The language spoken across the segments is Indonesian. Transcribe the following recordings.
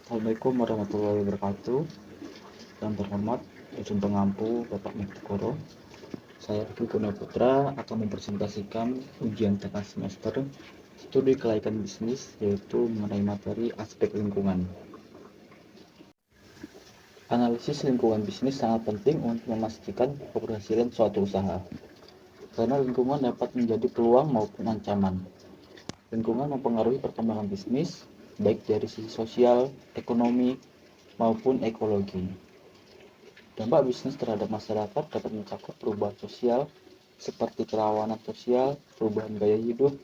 Assalamualaikum warahmatullahi wabarakatuh. Yang terhormat Ujung Pengampu Bapak Mektikoro, saya Riki Kurnia Putra akan mempresentasikan ujian tengah semester studi kelaikan bisnis, yaitu mengenai materi aspek lingkungan. Analisis lingkungan bisnis sangat penting untuk memastikan keberhasilan suatu usaha, karena lingkungan dapat menjadi peluang maupun ancaman. Lingkungan mempengaruhi perkembangan bisnis, baik dari sisi sosial, ekonomi, maupun ekologi. Dampak bisnis terhadap masyarakat dapat mencakup perubahan sosial seperti kerawanan sosial, perubahan gaya hidup,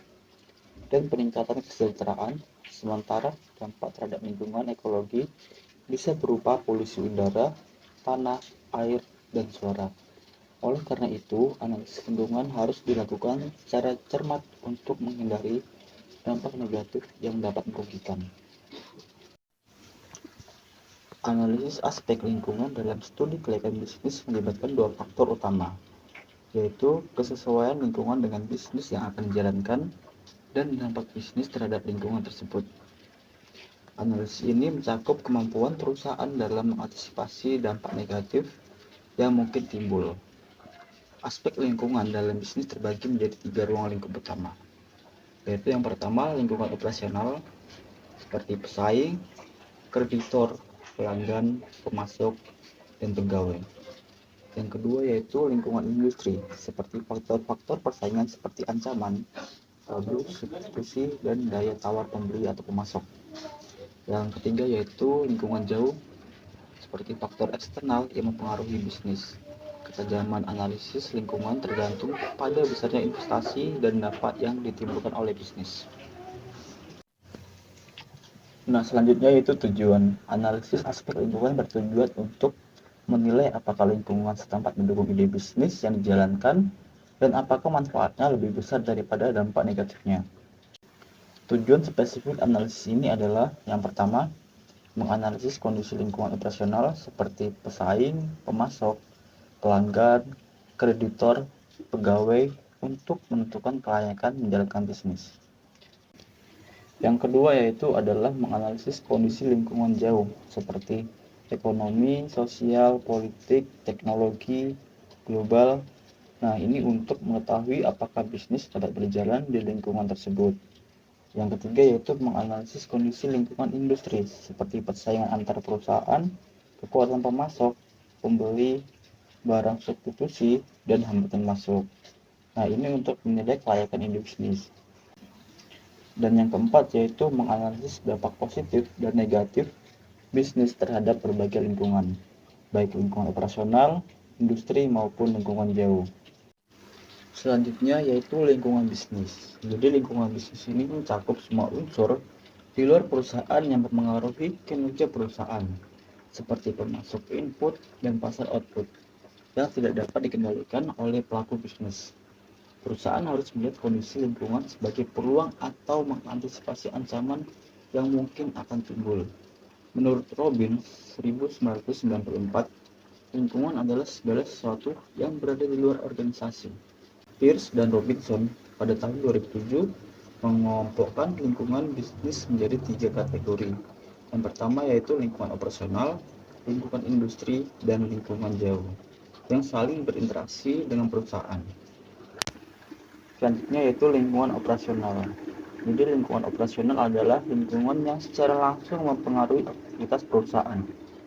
dan peningkatan kesejahteraan, sementara dampak terhadap lingkungan ekologi bisa berupa polusi udara, tanah, air, dan suara. Oleh karena itu, analisis lingkungan harus dilakukan secara cermat untuk menghindari dampak negatif yang dapat merugikan. Analisis aspek lingkungan dalam studi kelaikan bisnis melibatkan dua faktor utama, yaitu kesesuaian lingkungan dengan bisnis yang akan dijalankan dan dampak bisnis terhadap lingkungan tersebut. Analisis ini mencakup kemampuan perusahaan dalam mengantisipasi dampak negatif yang mungkin timbul. Aspek lingkungan dalam bisnis terbagi menjadi 3 ruang lingkup utama, yaitu yang pertama lingkungan operasional seperti pesaing, kreditor, pelanggan, pemasok, dan pegawai. Yang kedua yaitu lingkungan industri, seperti faktor-faktor persaingan seperti ancaman, substitusi, dan daya tawar pembeli atau pemasok. Yang ketiga yaitu lingkungan jauh, seperti faktor eksternal yang mempengaruhi bisnis. Ketajaman analisis lingkungan tergantung pada besarnya investasi dan dampak yang ditimbulkan oleh bisnis. Nah, selanjutnya yaitu tujuan. Analisis aspek lingkungan bertujuan untuk menilai apakah lingkungan setempat mendukung ide bisnis yang dijalankan dan apakah manfaatnya lebih besar daripada dampak negatifnya. Tujuan spesifik analisis ini adalah yang pertama, menganalisis kondisi lingkungan operasional seperti pesaing, pemasok, pelanggan, kreditor, pegawai untuk menentukan kelayakan menjalankan bisnis. Yang kedua yaitu adalah menganalisis kondisi lingkungan jauh seperti ekonomi, sosial, politik, teknologi, global. Nah, ini untuk mengetahui apakah bisnis dapat berjalan di lingkungan tersebut. Yang ketiga yaitu menganalisis kondisi lingkungan industri seperti persaingan antar perusahaan, kekuatan pemasok, pembeli, barang substitusi, dan hambatan masuk. Nah, ini untuk menilai kelayakan ide bisnis. Dan yang keempat yaitu menganalisis dampak positif dan negatif bisnis terhadap berbagai lingkungan, baik lingkungan operasional, industri, maupun lingkungan jauh. Selanjutnya yaitu lingkungan bisnis. Jadi lingkungan bisnis ini mencakup semua unsur di luar perusahaan yang mempengaruhi kinerja perusahaan, seperti pemasok input dan pasar output, yang tidak dapat dikendalikan oleh pelaku bisnis. Perusahaan harus melihat kondisi lingkungan sebagai peluang atau mengantisipasi ancaman yang mungkin akan timbul. Menurut Robin 1994, lingkungan adalah segala sesuatu yang berada di luar organisasi. Pierce dan Robinson pada tahun 2007 mengelompokkan lingkungan bisnis menjadi 3 kategori. Yang pertama yaitu lingkungan operasional, lingkungan industri, dan lingkungan jauh, yang saling berinteraksi dengan perusahaan. Selanjutnya yaitu lingkungan operasional. Jadi lingkungan operasional adalah lingkungan yang secara langsung mempengaruhi aktivitas perusahaan,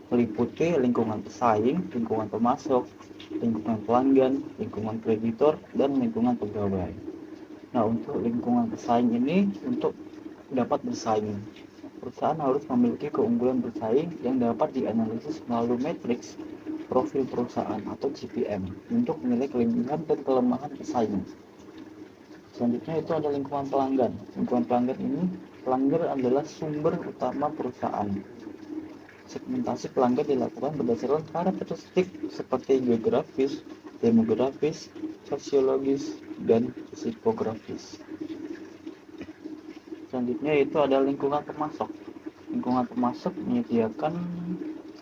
meliputi lingkungan pesaing, lingkungan pemasok, lingkungan pelanggan, lingkungan kreditor, dan lingkungan pegawai. Nah, untuk lingkungan pesaing ini, untuk dapat bersaing, perusahaan harus memiliki keunggulan bersaing yang dapat dianalisis melalui matriks profil perusahaan atau CPM untuk menilai kelebihan dan kelemahan pesaing. Selanjutnya itu ada lingkungan pelanggan. Lingkungan pelanggan ini, pelanggan adalah sumber utama perusahaan. Segmentasi pelanggan dilakukan berdasarkan karakteristik seperti geografis, demografis, sosiologis, dan psikografis. Selanjutnya itu ada lingkungan pemasok. Lingkungan pemasok menyediakan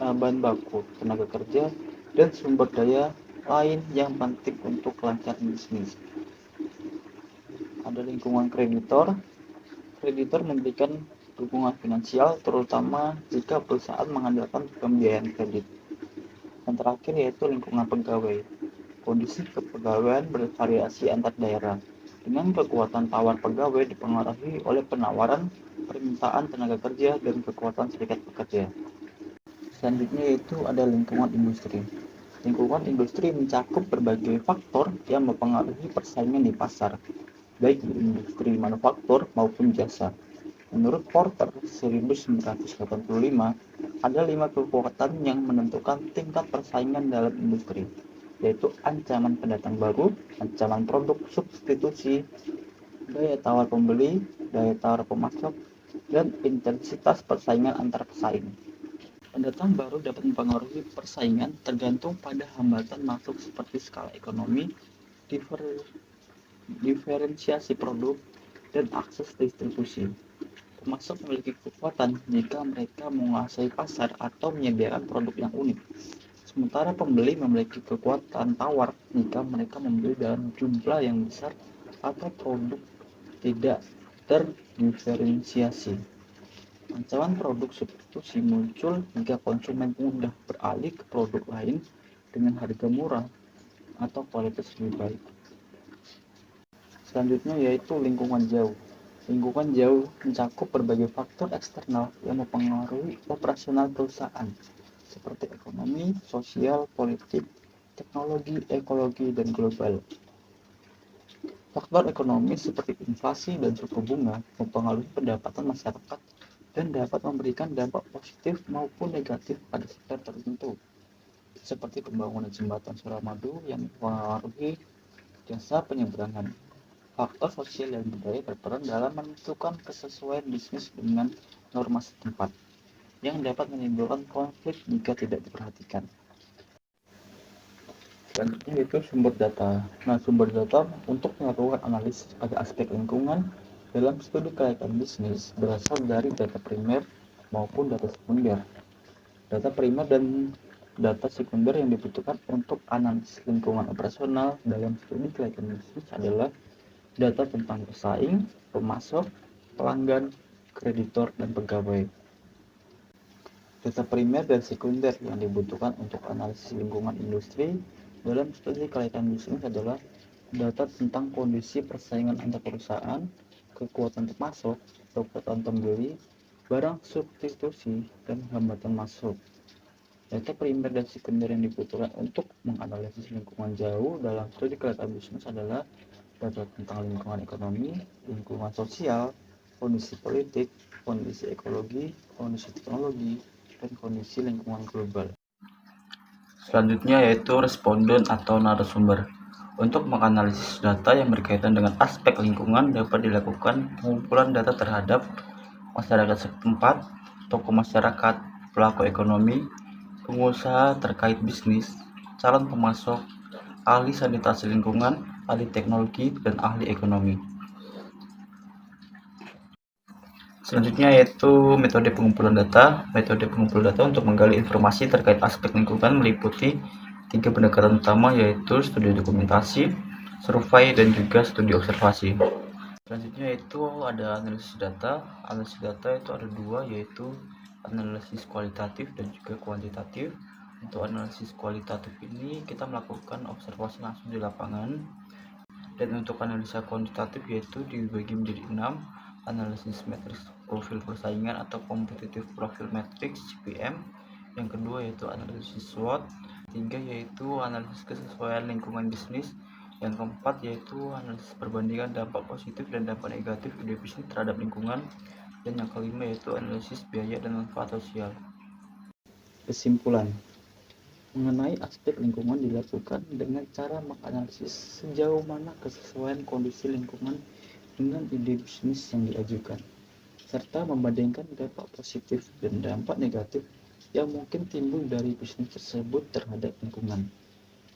bahan baku, tenaga kerja, dan sumber daya lain yang penting untuk kelancaran bisnis. Ada lingkungan kreditor. Kreditor memberikan dukungan finansial, terutama jika perusahaan mengandalkan pembiayaan kredit. Yang terakhir yaitu lingkungan pegawai. Kondisi kepegawaian bervariasi antar daerah, dengan kekuatan tawar pegawai dipengaruhi oleh penawaran, permintaan tenaga kerja, dan kekuatan serikat pekerja. Selanjutnya yaitu ada lingkungan industri. Lingkungan industri mencakup berbagai faktor yang mempengaruhi persaingan di pasar, baik di industri manufaktur maupun jasa. Menurut Porter 1985, ada 5 kekuatan yang menentukan tingkat persaingan dalam industri, yaitu ancaman pendatang baru, ancaman produk substitusi, daya tawar pembeli, daya tawar pemasok, dan intensitas persaingan antar pesaing. Pendatang baru dapat mempengaruhi persaingan tergantung pada hambatan masuk seperti skala ekonomi, diferensiasi produk, dan akses distribusi. Pemasok memiliki kekuatan jika mereka menguasai pasar atau menyediakan produk yang unik. Sementara pembeli memiliki kekuatan tawar jika mereka membeli dalam jumlah yang besar atau produk tidak terdiferensiasi. Ancaman produk substitusi muncul jika konsumen mudah beralih ke produk lain dengan harga murah atau kualitas lebih baik. Selanjutnya yaitu lingkungan jauh. Lingkungan jauh mencakup berbagai faktor eksternal yang mempengaruhi operasional perusahaan, seperti ekonomi, sosial, politik, teknologi, ekologi, dan global. Faktor ekonomi seperti inflasi dan suku bunga mempengaruhi pendapatan masyarakat dan dapat memberikan dampak positif maupun negatif pada sektor tertentu, seperti pembangunan jembatan Suramadu yang mempengaruhi jasa penyeberangan. Faktor sosial dan budaya berperan dalam menentukan kesesuaian bisnis dengan norma setempat, yang dapat menimbulkan konflik jika tidak diperhatikan. Selanjutnya itu sumber data. Nah, sumber data untuk melakukan analisis pada aspek lingkungan dalam studi kelayakan bisnis berasal dari data primer maupun data sekunder. Data primer dan data sekunder yang dibutuhkan untuk analisis lingkungan operasional dalam studi kelayakan bisnis adalah data tentang pesaing, pemasok, pelanggan, kreditor, dan pegawai. Data primer dan sekunder yang dibutuhkan untuk analisis lingkungan industri dalam studi kelayakan bisnis adalah data tentang kondisi persaingan antar perusahaan, kekuatan pemasok, kekuatan pembeli, barang substitusi, dan hambatan masuk. Data primer dan sekunder yang dibutuhkan untuk menganalisis lingkungan jauh dalam studi kelayakan bisnis adalah data tentang lingkungan ekonomi, lingkungan sosial, kondisi politik, kondisi ekologi, kondisi teknologi, dan kondisi lingkungan global. Selanjutnya yaitu responden atau narasumber. Untuk menganalisis data yang berkaitan dengan aspek lingkungan dapat dilakukan pengumpulan data terhadap masyarakat setempat, tokoh masyarakat, pelaku ekonomi, pengusaha terkait bisnis, calon pemasok, ahli sanitasi lingkungan, ahli teknologi, dan ahli ekonomi. Selanjutnya yaitu metode pengumpulan data. Metode pengumpulan data untuk menggali informasi terkait aspek lingkungan meliputi 3 pendekatan utama, yaitu studi dokumentasi, survei, dan juga studi observasi. Selanjutnya itu ada analisis data. Analisis data itu ada 2, yaitu analisis kualitatif dan juga kuantitatif. Untuk analisis kualitatif ini kita melakukan observasi langsung di lapangan. Dan untuk analisa kuantitatif yaitu dibagi menjadi 6, analisis matriks profil persaingan atau competitive profile matrix CPM. Yang kedua yaitu analisis SWOT. 3 yaitu analisis kesesuaian lingkungan bisnis. Yang keempat yaitu analisis perbandingan dampak positif dan dampak negatif ide bisnis terhadap lingkungan. Dan yang kelima yaitu analisis biaya dan manfaat sosial. Kesimpulan mengenai aspek lingkungan dilakukan dengan cara menganalisis sejauh mana kesesuaian kondisi lingkungan dengan ide bisnis yang diajukan, serta membandingkan dampak positif dan dampak negatif yang mungkin timbul dari bisnis tersebut terhadap lingkungan.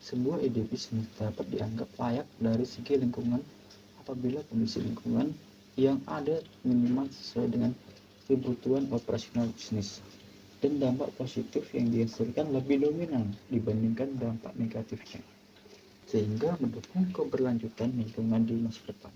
Sebuah ide bisnis dapat dianggap layak dari segi lingkungan apabila kondisi lingkungan yang ada minimal sesuai dengan kebutuhan operasional bisnis, dan dampak positif yang dihasilkan lebih dominan dibandingkan dampak negatifnya, sehingga mendukung keberlanjutan lingkungan di masa depan.